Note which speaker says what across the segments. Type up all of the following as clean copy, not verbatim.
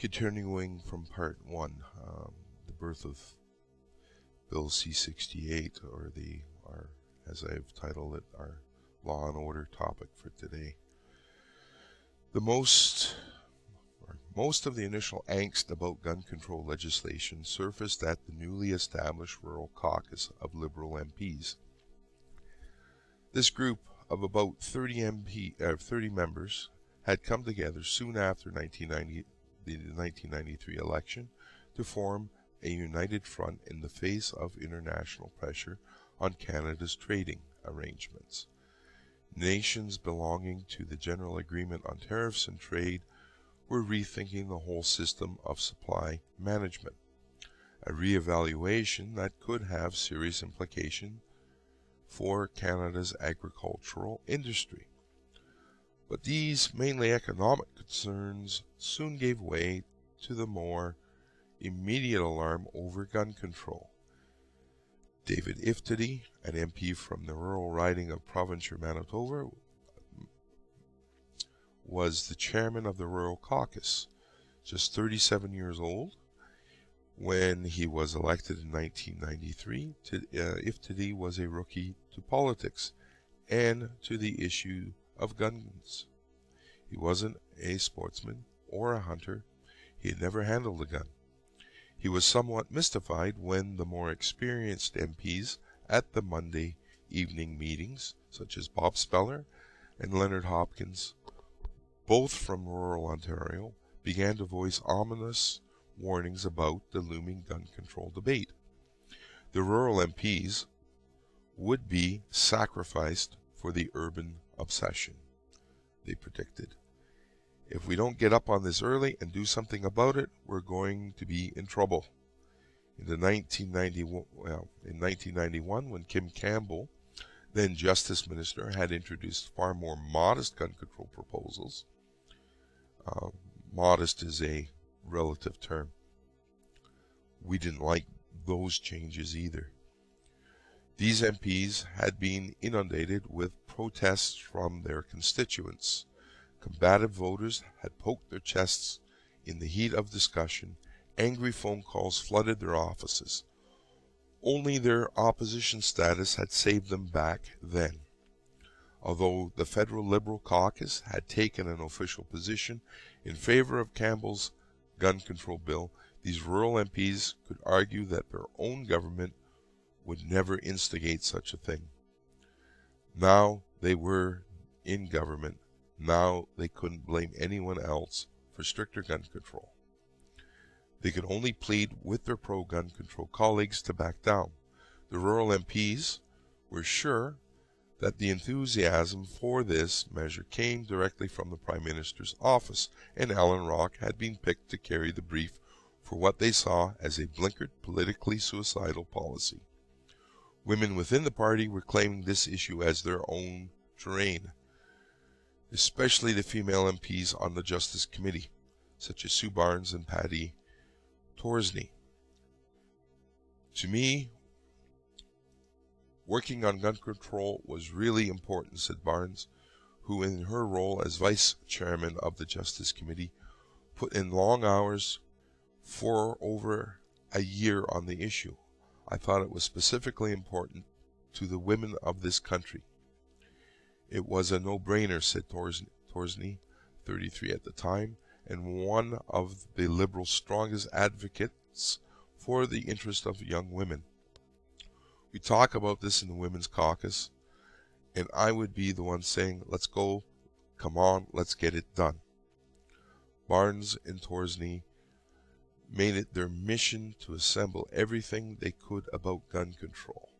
Speaker 1: Continuing from part 1, the birth of Bill C-68, or as I've titled it, our law and order topic for today. Most of the initial angst about gun control legislation surfaced at the newly established Rural Caucus of Liberal MPs. This group of about 30 members had come together soon after the 1993 election to form a united front in the face of international pressure on Canada's trading arrangements. Nations belonging to the General Agreement on Tariffs and Trade were rethinking the whole system of supply management, a re-evaluation that could have serious implications for Canada's agricultural industry. But these mainly economic concerns soon gave way to the more immediate alarm over gun control. David Iftity, an MP from the rural riding of Provincia, Manitoba, was the chairman of the Rural Caucus, just 37 years old. When he was elected in 1993, Iftity was a rookie to politics and to the issue of guns. He wasn't a sportsman or a hunter. He had never handled a gun. He was somewhat mystified when the more experienced MPs at the Monday evening meetings, such as Bob Speller and Leonard Hopkins, both from rural Ontario, began to voice ominous warnings about the looming gun control debate. The rural MPs would be sacrificed for the urban obsession, they predicted. If we don't get up on this early and do something about it, we're going to be in trouble. In 1991, when Kim Campbell, then Justice Minister, had introduced far more modest gun control proposals, modest is a relative term, we didn't like those changes either. These MPs had been inundated with protests from their constituents. Combative voters had poked their chests in the heat of discussion. Angry phone calls flooded their offices. Only their opposition status had saved them back then. Although the federal Liberal caucus had taken an official position in favor of Campbell's gun control bill, these rural MPs could argue that their own government would never instigate such a thing. Now they were in government. Now they couldn't blame anyone else for stricter gun control. They could only plead with their pro-gun control colleagues to back down. The rural MPs were sure that the enthusiasm for this measure came directly from the Prime Minister's office, and Alan Rock had been picked to carry the brief for what they saw as a blinkered, politically suicidal policy. Women within the party were claiming this issue as their own terrain, especially the female MPs on the Justice Committee, such as Sue Barnes and Patty Torsney. To me, working on gun control was really important, said Barnes, who in her role as vice chairman of the Justice Committee put in long hours for over a year on the issue. I thought it was specifically important to the women of this country. It was a no-brainer, said Torsney, 33 at the time, and one of the Liberals' strongest advocates for the interest of young women. We talk about this in the Women's Caucus, and I would be the one saying, let's go, come on, let's get it done. Barnes and Torsney made it their mission to assemble everything they could about gun control,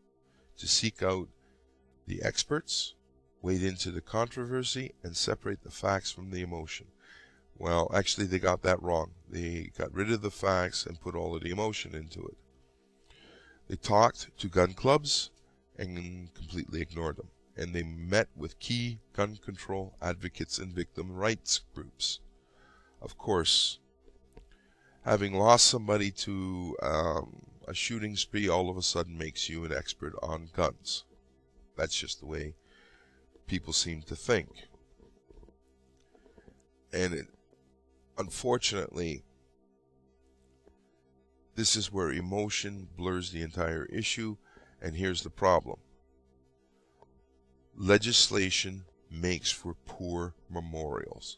Speaker 1: to seek out the experts, wade into the controversy, and separate the facts from the emotion. Well, actually, they got that wrong. They got rid of the facts and put all of the emotion into it. They talked to gun clubs and completely ignored them. And they met with key gun control advocates and victim rights groups. Of course, having lost somebody to a shooting spree all of a sudden makes you an expert on guns. That's just the way people seem to think. And unfortunately, This is where emotion blurs the entire issue, and here's the problem. Legislation makes for poor memorials.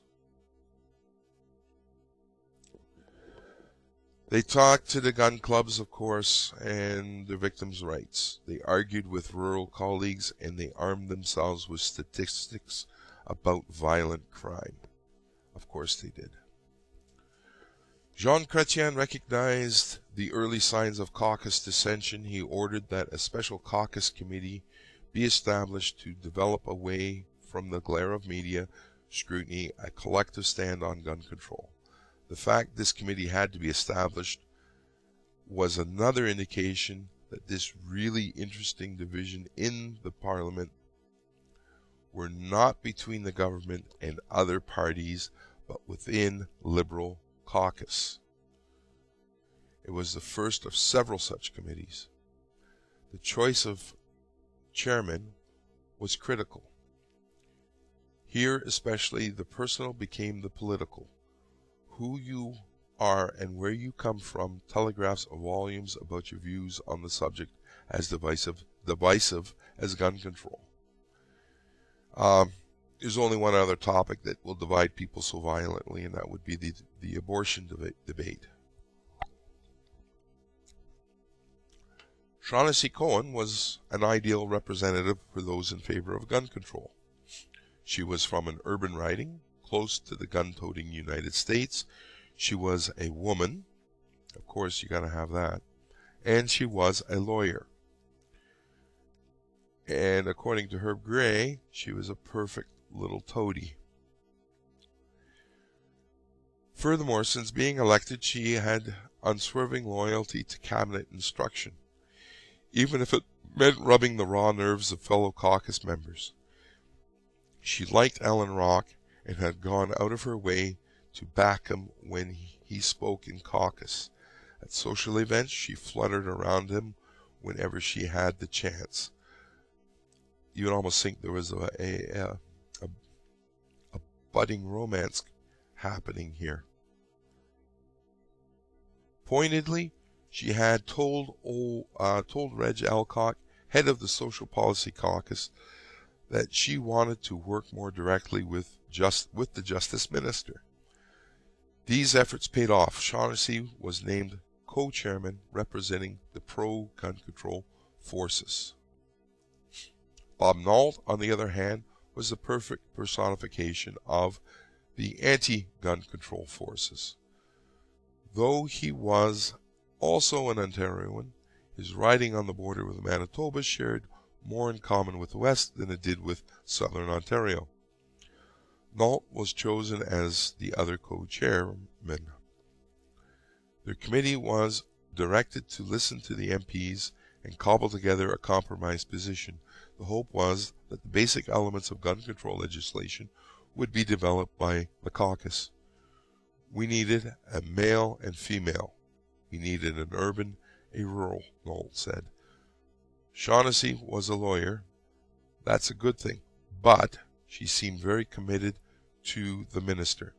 Speaker 1: They talked to the gun clubs, of course, and the victims' rights. They argued with rural colleagues, and they armed themselves with statistics about violent crime. Of course they did. Jean Chrétien recognized the early signs of caucus dissension. He ordered that a special caucus committee be established to develop away from the glare of media scrutiny a collective stand on gun control. The fact this committee had to be established was another indication that this really interesting division in the Parliament were not between the government and other parties, but within Liberal caucus. It was the first of several such committees. The choice of chairman was critical. Here especially the personal became the political. Who you are and where you come from telegraphs volumes about your views on the subject as divisive as gun control. There's only one other topic that will divide people so violently, and that would be the abortion debate. Shaughnessy Cohen was an ideal representative for those in favor of gun control. She was from an urban riding close to the gun-toting United States. She was a woman, of course you gotta have that, and she was a lawyer. And according to Herb Gray, she was a perfect little toady. Furthermore, since being elected, she had unswerving loyalty to cabinet instruction, even if it meant rubbing the raw nerves of fellow caucus members. She liked Alan Rock and had gone out of her way to back him when he spoke in caucus. At social events, she fluttered around him whenever she had the chance. You would almost think there was a budding romance happening here. Pointedly, she had told Reg Alcock, head of the Social Policy Caucus, that she wanted to work more directly with the Justice Minister. These efforts paid off. Shaughnessy was named co-chairman representing the pro-gun control forces. Bob Nault, on the other hand, was the perfect personification of the anti-gun control forces. Though he was also an Ontarian, his riding on the border with Manitoba shared more in common with the West than it did with Southern Ontario. Nault was chosen as the other co-chairman. Their committee was directed to listen to the MPs and cobble together a compromise position. The hope was that the basic elements of gun control legislation would be developed by the caucus. We needed a male and female. We needed an urban, a rural, Nault said. Shaughnessy was a lawyer. That's a good thing. But she seemed very committed to the minister.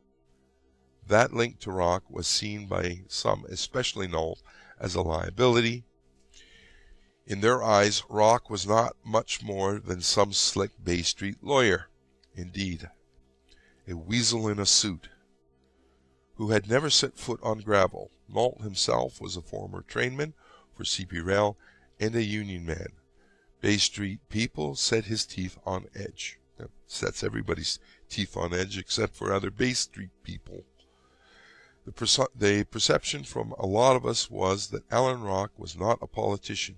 Speaker 1: That link to Rock was seen by some, especially Nault, as a liability. In their eyes, Rock was not much more than some slick Bay Street lawyer. Indeed, a weasel in a suit, who had never set foot on gravel. Nault himself was a former trainman for CP Rail and a union man. Bay Street people set his teeth on edge. That sets everybody's teeth on edge except for other Bay Street people. The perception from a lot of us was that Alan Rock was not a politician.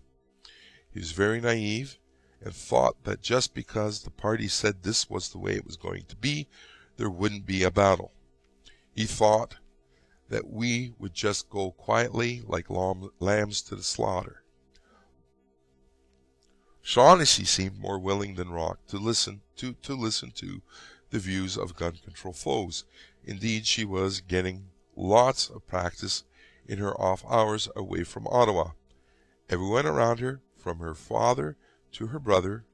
Speaker 1: He was very naive and thought that just because the party said this was the way it was going to be, there wouldn't be a battle. He thought that we would just go quietly like lambs to the slaughter. Shaughnessy seemed more willing than Rock to listen to the views of gun control foes. Indeed, she was getting lots of practice in her off hours away from Ottawa. Everyone around her, from her father to her brother,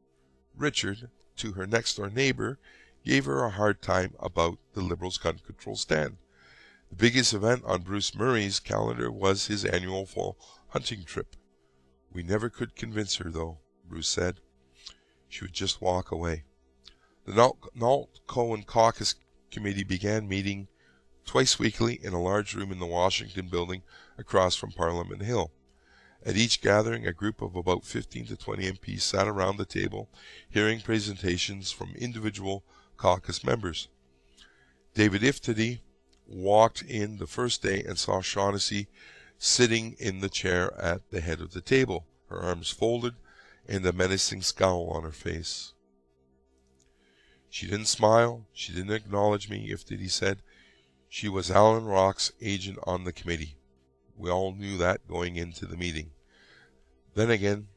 Speaker 1: Richard, to her next-door neighbor, gave her a hard time about the Liberals' gun control stand. The biggest event on Bruce Murray's calendar was his annual fall hunting trip. We never could convince her, though, Bruce said. She would just walk away. The Nault-Cohen Caucus Committee began meeting twice weekly in a large room in the Washington Building across from Parliament Hill. At each gathering, a group of about 15 to 20 MPs sat around the table, hearing presentations from individual caucus members. David Iftedy walked in the first day and saw Shaughnessy sitting in the chair at the head of the table, her arms folded and a menacing scowl on her face. She didn't smile, she didn't acknowledge me, Iftedy said. She was Alan Rock's agent on the committee. We all knew that going into the meeting. Then again,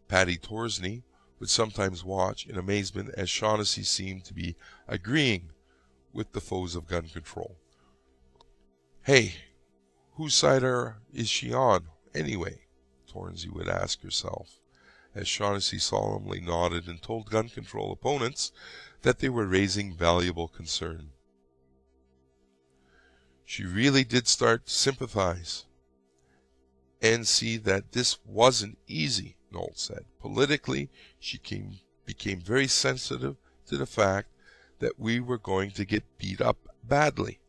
Speaker 1: Paddy Torsney would sometimes watch in amazement as Shaughnessy seemed to be agreeing with the foes of gun control. Hey, whose side is she on, anyway? Torsney would ask herself, as Shaughnessy solemnly nodded and told gun control opponents that they were raising valuable concern. She really did start to sympathize and see that this wasn't easy, Nault said. Politically, she became very sensitive to the fact that we were going to get beat up badly.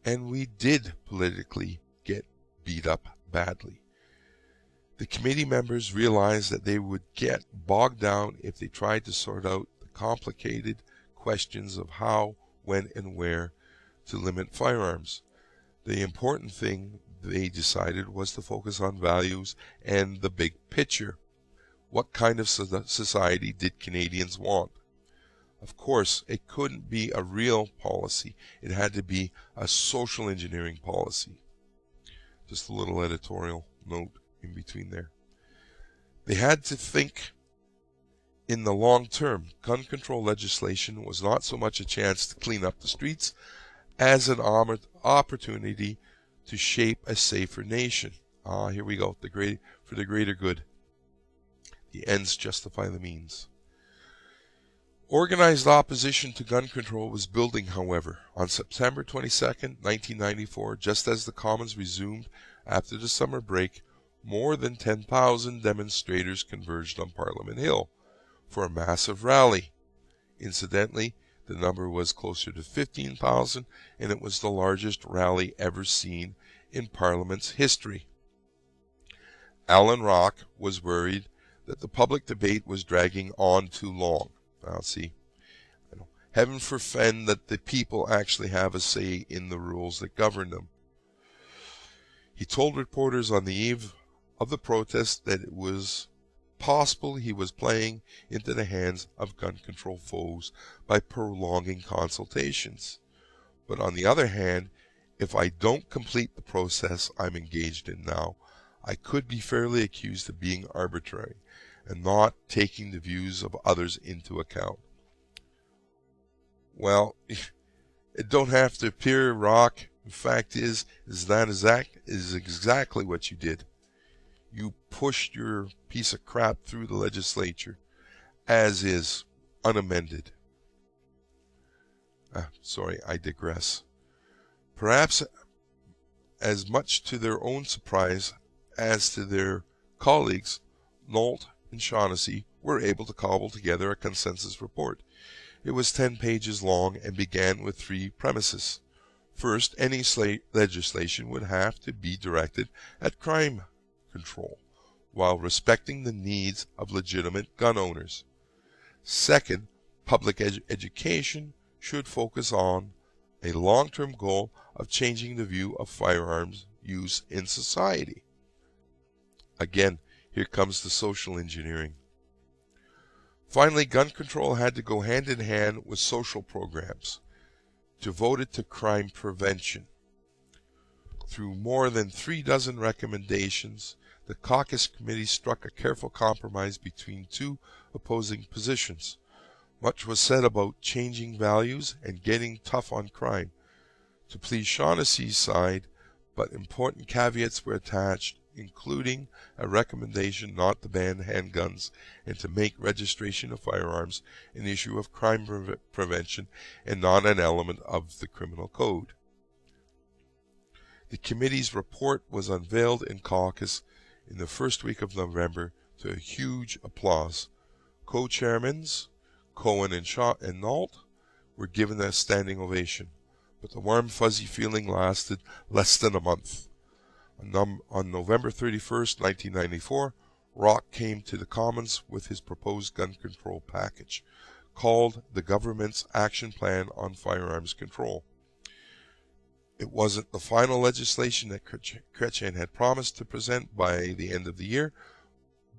Speaker 1: And we did politically get beat up badly. The committee members realized that they would get bogged down if they tried to sort out the complicated questions of how, when, and where to limit firearms. The important thing, they decided, was to focus on values and the big picture. What kind of society did Canadians want? Of course, it couldn't be a real policy. It had to be a social engineering policy. Just a little editorial note in between there. They had to think in the long term. Gun control legislation was not so much a chance to clean up the streets as an opportunity to shape a safer nation. Here we go, for the greater good. The ends justify the means. Organized opposition to gun control was building, however. On September 22, 1994, just as the Commons resumed after the summer break, more than 10,000 demonstrators converged on Parliament Hill for a massive rally. Incidentally, the number was closer to 15,000, and it was the largest rally ever seen in Parliament's history. Alan Rock was worried that the public debate was dragging on too long. Now, see, heaven forfend that the people actually have a say in the rules that govern them. He told reporters on the eve of the protest that it was possible he was playing into the hands of gun control foes by prolonging consultations. But on the other hand, if I don't complete the process I'm engaged in now, I could be fairly accused of being arbitrary and not taking the views of others into account. Well, it don't have to appear, Rock. The fact is exactly what you did. You pushed your piece of crap through the legislature, as is, unamended. Sorry, I digress. Perhaps as much to their own surprise as to their colleagues, Nault and Shaughnessy were able to cobble together a consensus report. It was 10 pages long and began with 3 premises. First, any legislation would have to be directed at crime control, while respecting the needs of legitimate gun owners. Second, public education should focus on a long-term goal of changing the view of firearms use in society. Again, here comes the social engineering. Finally, gun control had to go hand in hand with social programs devoted to crime prevention. Through more than 36 recommendations, the caucus committee struck a careful compromise between 2 opposing positions. Much was said about changing values and getting tough on crime to please Shaughnessy's side, but important caveats were attached, including a recommendation not to ban handguns and to make registration of firearms an issue of crime prevention and not an element of the criminal code. The committee's report was unveiled in caucus in the first week of November to a huge applause. Co-chairmans Cohen and Shaw and Nault were given a standing ovation, but the warm fuzzy feeling lasted less than a month. On November 31st, 1994, Rock came to the Commons with his proposed gun control package, called the Government's Action Plan on Firearms Control. It wasn't the final legislation that Chrétien had promised to present by the end of the year,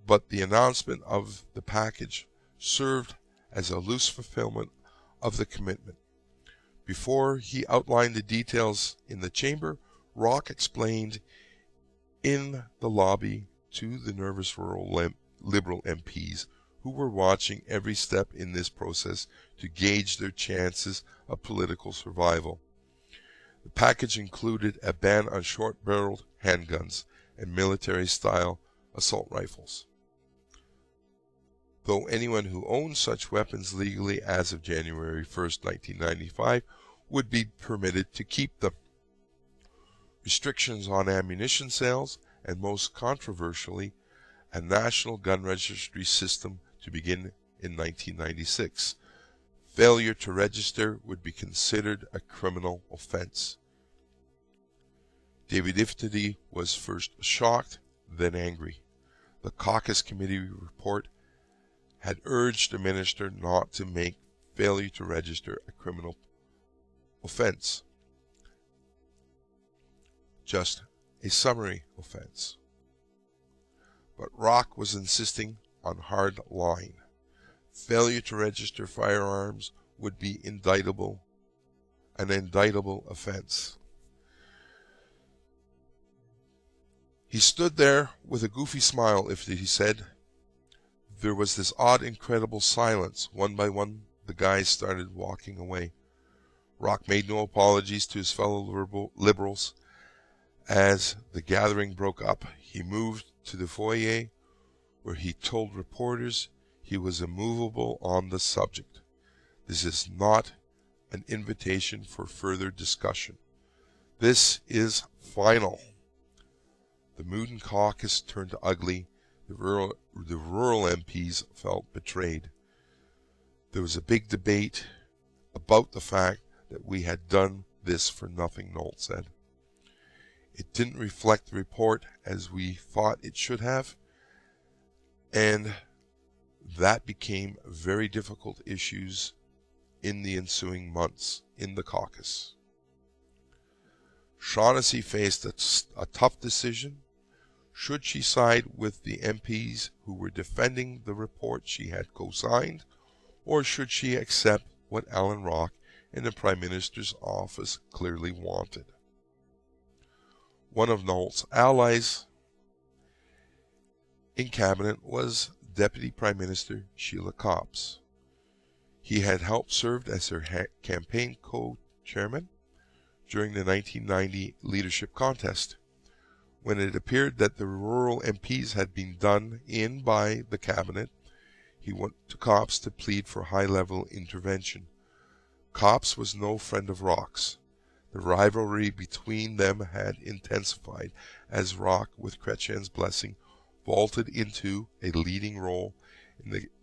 Speaker 1: but the announcement of the package served as a loose fulfillment of the commitment. Before he outlined the details in the chamber, Rock explained in the lobby to the nervous rural Liberal MPs who were watching every step in this process to gauge their chances of political survival. The package included a ban on short-barreled handguns and military-style assault rifles, though anyone who owned such weapons legally as of January 1st, 1995 would be permitted to keep them. Restrictions on ammunition sales, and most controversially, a national gun registry system to begin in 1996. Failure to register would be considered a criminal offense. David Iftidy was first shocked, then angry. The caucus committee report had urged the minister not to make failure to register a criminal offense, just a summary offense. But Rock was insisting on hard line. Failure to register firearms would be an indictable offense. He stood there with a goofy smile, he said. There was this odd, incredible silence. One by one, the guys started walking away. Rock made no apologies to his fellow liberals. As the gathering broke up, he moved to the foyer, where he told reporters he was immovable on the subject. This is not an invitation for further discussion. This is final. The mood in caucus turned ugly. The rural MPs felt betrayed. There was a big debate about the fact that we had done this for nothing, Nault said. It didn't reflect the report as we thought it should have, and that became very difficult issues in the ensuing months in the caucus. Shaughnessy faced a tough decision. Should she side with the MPs who were defending the report she had co-signed, or should she accept what Alan Rock and the Prime Minister's office clearly wanted? One of Nault's allies in cabinet was Deputy Prime Minister Sheila Copps. He had helped serve as her campaign co-chairman during the 1990 leadership contest. When it appeared that the rural MPs had been done in by the cabinet, he went to Copps to plead for high-level intervention. Copps was no friend of Rock's. The rivalry between them had intensified as Rock, with Chrétien's blessing, vaulted into a leading role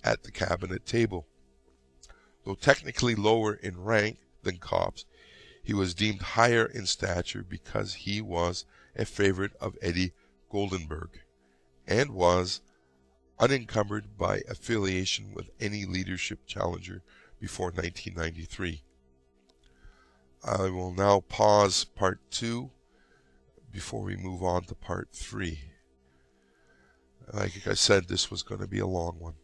Speaker 1: at the cabinet table. Though technically lower in rank than Copps, he was deemed higher in stature because he was a favorite of Eddie Goldenberg and was unencumbered by affiliation with any leadership challenger before 1993. I will now pause part 2 before we move on to part 3. Like I said, this was going to be a long one.